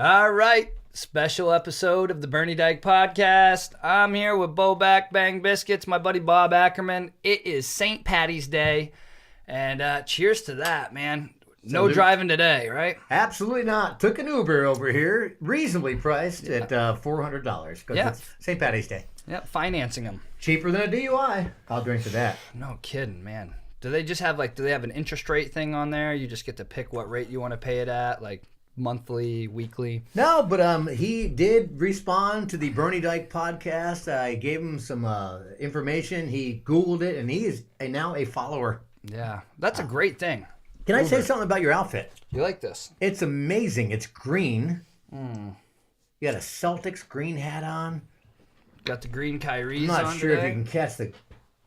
All right, special episode of the Bernie Dyke podcast. I'm here with Bo Back Bang Biscuits, my buddy Bob Ackerman. It is St. Patty's Day, and cheers to that, man. No driving today, right? Absolutely not. Took an Uber over here, reasonably priced at $400 because it's St. Patty's Day. Yep, financing them. Cheaper than a DUI. I'll drink to that. No kidding, man. Do they just have do they have an interest rate thing on there? You just get to pick what rate you want to pay it at, like monthly, weekly? No, but he did respond to the Bernie Dyke podcast. I gave him some information. He Googled it, and he is now a follower. Yeah, that's a great thing. Can I say something about your outfit? You like this? It's amazing. It's green. You got a Celtics green hat on. Got the green Kyrie's I'm not on sure today. if you can catch the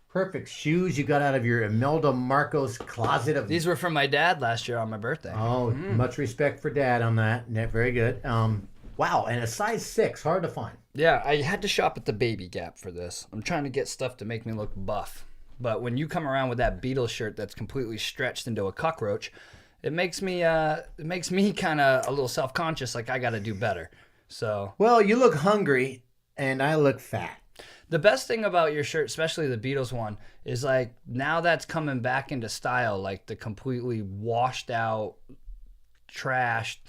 perfect shoes you got out of your Imelda Marcos closet. These were from my dad last year on my birthday. Oh, much respect for Dad on that. Yeah, very good. Wow, and a size 6, hard to find. Yeah, I had to shop at the Baby Gap for this. I'm trying to get stuff to make me look buff. But when you come around with that Beatles shirt that's completely stretched into a cockroach, it makes me kind of a little self-conscious, like I got to do better. So, well, you look hungry, and I look fat. The best thing about your shirt, especially the Beatles one, is like now that's coming back into style, like the completely washed out, trashed,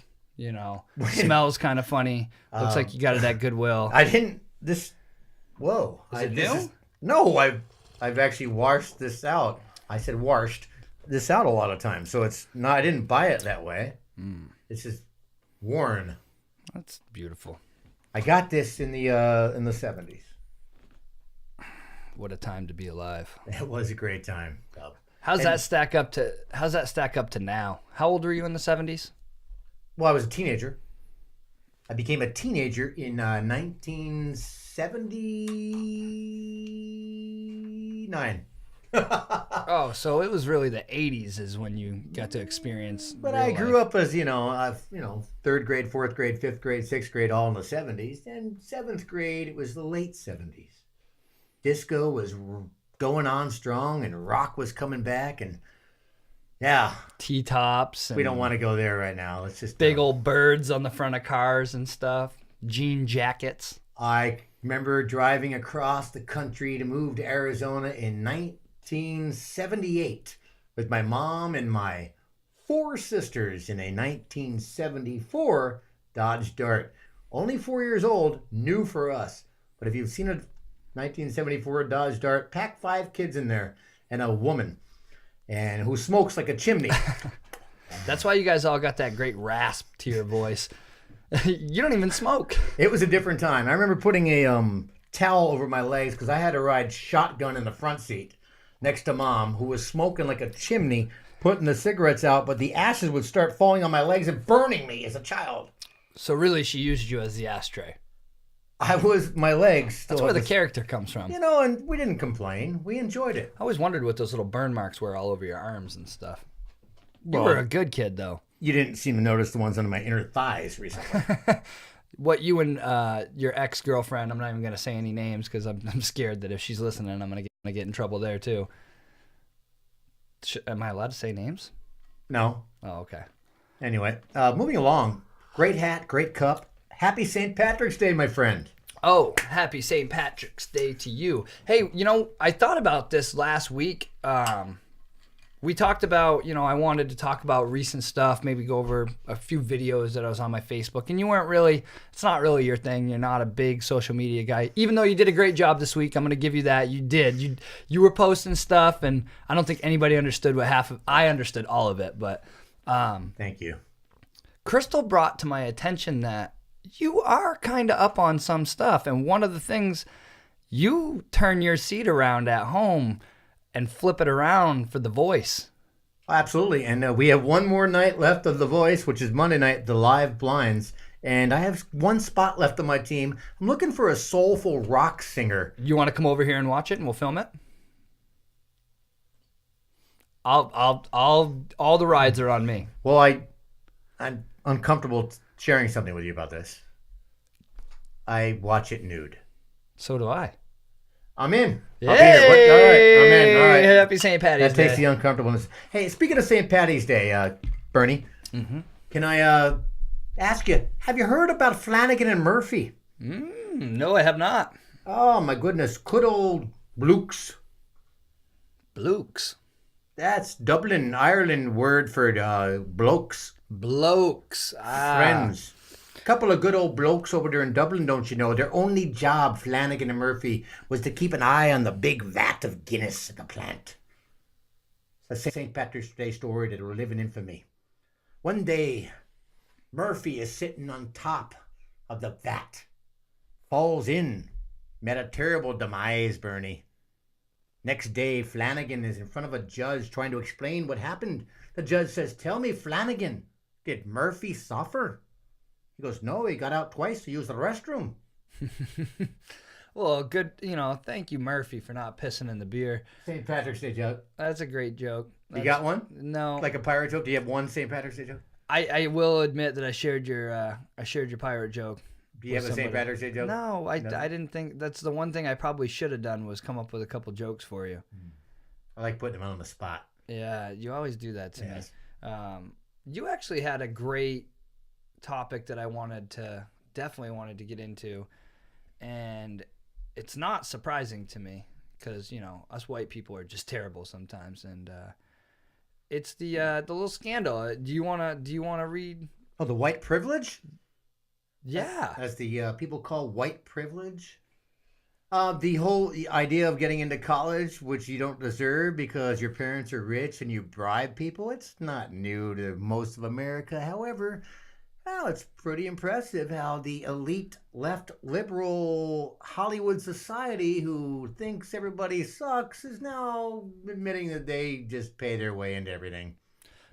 smells kind of funny. Looks like you got it at Goodwill. Whoa. Is it new? No, I've actually washed this out. I said washed this out a lot of times, so it's not. I didn't buy it that way. It's just worn. That's beautiful. I got this in the 70s. What a time to be alive. It was a great time. How's that stack up to now? How old were you in the 70s? Well, I was a teenager. I became a teenager in 1979. Oh, so it was really the 80s is when you got to experience. But I grew up as, third grade, fourth grade, fifth grade, sixth grade, all in the 70s. And seventh grade, it was the late 70s. Disco was going on strong, and rock was coming back, and T-tops. We don't want to go there right now. It's just big old birds on the front of cars and stuff. Jean jackets. I remember driving across the country to move to Arizona in 1978 with my mom and my 4 sisters in a 1974 Dodge Dart. Only 4 years old, new for us. But if you've seen a 1974 Dodge Dart, pack 5 kids in there and a woman, and who smokes like a chimney. That's why you guys all got that great rasp to your voice. You don't even smoke. It was a different time. I remember putting a towel over my legs because I had to ride shotgun in the front seat next to Mom, who was smoking like a chimney, putting the cigarettes out, but the ashes would start falling on my legs and burning me as a child. So really she used you as the ashtray. My legs. That's where the character comes from. And we didn't complain. We enjoyed it. I always wondered what those little burn marks were all over your arms and stuff. You were a good kid, though. You didn't seem to notice the ones under my inner thighs recently. What you and your ex-girlfriend, I'm not even going to say any names because I'm scared that if she's listening, I'm going to get in trouble there, too. Am I allowed to say names? No. Oh, okay. Anyway, moving along. Great hat, great cup. Happy St. Patrick's Day, my friend. Oh, happy St. Patrick's Day to you. Hey, I thought about this last week. We talked about, I wanted to talk about recent stuff, maybe go over a few videos that I was on my Facebook. And it's not really your thing. You're not a big social media guy. Even though you did a great job this week, I'm going to give you that. You did. You were posting stuff, and I don't think anybody understood I understood all of it. But thank you. Crystal brought to my attention that you are kind of up on some stuff. And one of the things, you turn your seat around at home and flip it around for The Voice. Absolutely. And we have one more night left of The Voice, which is Monday night, the live blinds. And I have one spot left on my team. I'm looking for a soulful rock singer. You want to come over here and watch it and we'll film it? All the rides are on me. Well, I'm uncomfortable sharing something with you about this. I watch it nude. So do I. I'm in. Yay! I'll be here. All right, I'm in. All right. Happy St. Patty's Day. That takes the uncomfortableness. Hey, speaking of St. Patty's Day, Bernie, can I Ask you, have you heard about Flanagan and Murphy? No, I have not. Oh my goodness, good old blokes. Blokes. That's Dublin, Ireland word for blokes. Blokes. Friends. A couple of good old blokes over there in Dublin, don't you know? Their only job, Flanagan and Murphy, was to keep an eye on the big vat of Guinness at the plant. It's a St. Patrick's Day story that will live in infamy. One day, Murphy is sitting on top of the vat. Falls in. Met a terrible demise, Bernie. Next day, Flanagan is in front of a judge trying to explain what happened. The judge says, "Tell me, Flanagan, did Murphy suffer?" He goes, "No, he got out twice to use the restroom." Well, good, thank you, Murphy, for not pissing in the beer. St. Patrick's Day joke. That's a great joke. You got one? No. Like a pirate joke? Do you have one St. Patrick's Day joke? I will admit that I shared your pirate joke. Do you have a St. Patrick's Day joke? No, I didn't think. That's the one thing I probably should have done was come up with a couple jokes for you. I like putting them on the spot. Yeah, you always do that to me. You actually had a great topic that I definitely wanted to get into, and it's not surprising to me because us white people are just terrible sometimes, and it's the little scandal. Do you wanna read? Oh, the white privilege? Yeah. As the people call white privilege. The whole idea of getting into college, which you don't deserve because your parents are rich and you bribe people, it's not new to most of America. However, well, it's pretty impressive how the elite left liberal Hollywood society who thinks everybody sucks is now admitting that they just pay their way into everything.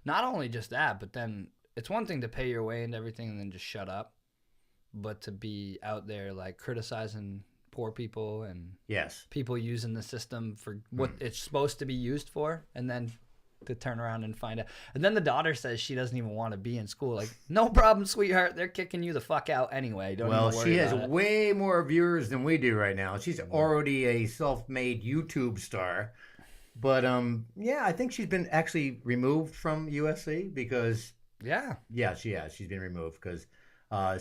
Not only just that, but then it's one thing to pay your way into everything and then just shut up. But to be out there like criticizing poor people and yes, people using the system for what it's supposed to be used for, and then to turn around and find out. And then the daughter says she doesn't even want to be in school. Like, no problem, sweetheart. They're kicking you the fuck out anyway. Don't even worry she has about it. way more viewers than we do right now. She's already a self-made YouTube star. But yeah, I think she's been actually removed from USC because she has. She's been removed because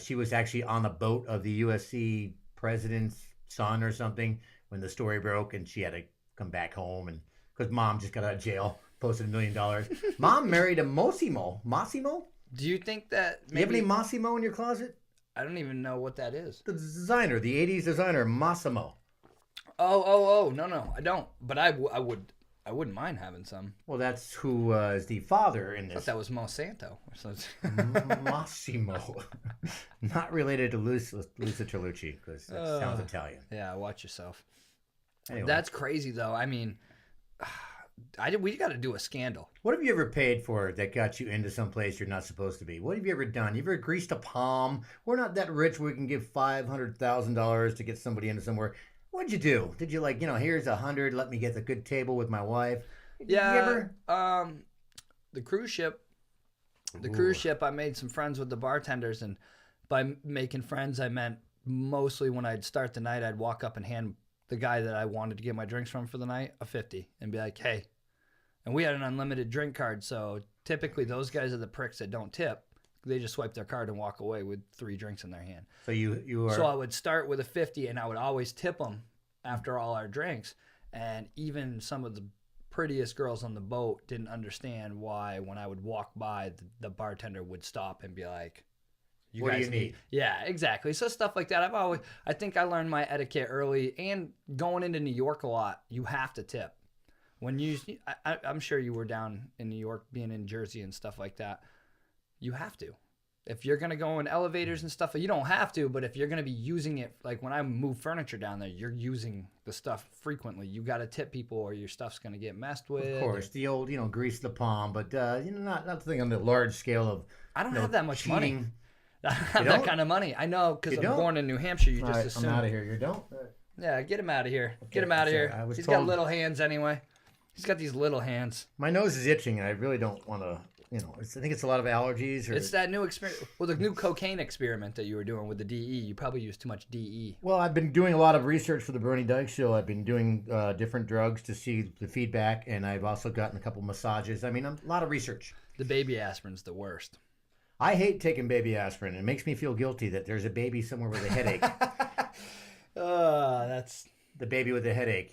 she was actually on a boat of the USC president's son or something when the story broke, and she had to come back home, and because mom just got out of jail, posted $1 million. Mom married a Massimo. Do you think that Do you have any Massimo in your closet? I don't even know what that is. The designer, the 80s designer, Massimo. No, I don't. But I wouldn't mind having some. Well, that's who is the father in I this. thought that was Monsanto. Massimo. Not related to Luca Cellucci, because that sounds Italian. Yeah, watch yourself. Anyway. That's crazy, though. I mean, we got to do a scandal. What have you ever paid for that got you into some place you're not supposed to be? What have you ever done? You ever greased a palm? We're not that rich where we can give $500,000 to get somebody into somewhere. What'd you do? Did you here's $100, let me get a good table with my wife? The cruise ship. The cruise ship, I made some friends with the bartenders, and by making friends, I meant mostly when I'd start the night, I'd walk up and hand the guy that I wanted to get my drinks from for the night a 50 and be like, hey. And we had an unlimited drink card, so typically those guys are the pricks that don't tip. They just swipe their card and walk away with 3 drinks in their hand. So you are. So I would start with a 50, and I would always tip them after all our drinks. And even some of the prettiest girls on the boat didn't understand why when I would walk by, the bartender would stop and be like, what do you need? Yeah, exactly. So stuff like that. I think I learned my etiquette early, and going into New York a lot, you have to tip. I'm sure you were down in New York, being in Jersey and stuff like that. You have to. If you're going to go in elevators and stuff, you don't have to, but if you're going to be using it, like when I move furniture down there, you're using the stuff frequently. You got to tip people or your stuff's going to get messed with. Of course, the old, grease the palm, but, not the thing on the large scale of I don't have that much cheating. Money. I don't have that kind of money. I know, because I'm born in New Hampshire. You just assume. I'm out of here. You don't? Yeah, get him out of here. Okay, get him out of here. He's got little hands anyway. He's got these little hands. My nose is itching, and I really don't want to... I think it's a lot of allergies. It's that new experiment. Well, the new cocaine experiment that you were doing with the DE. You probably used too much DE. Well, I've been doing a lot of research for the Bernie Dyke Show. I've been doing different drugs to see the feedback, and I've also gotten a couple massages. I mean, a lot of research. The baby aspirin's the worst. I hate taking baby aspirin. It makes me feel guilty that there's a baby somewhere with a headache. That's The baby with a headache,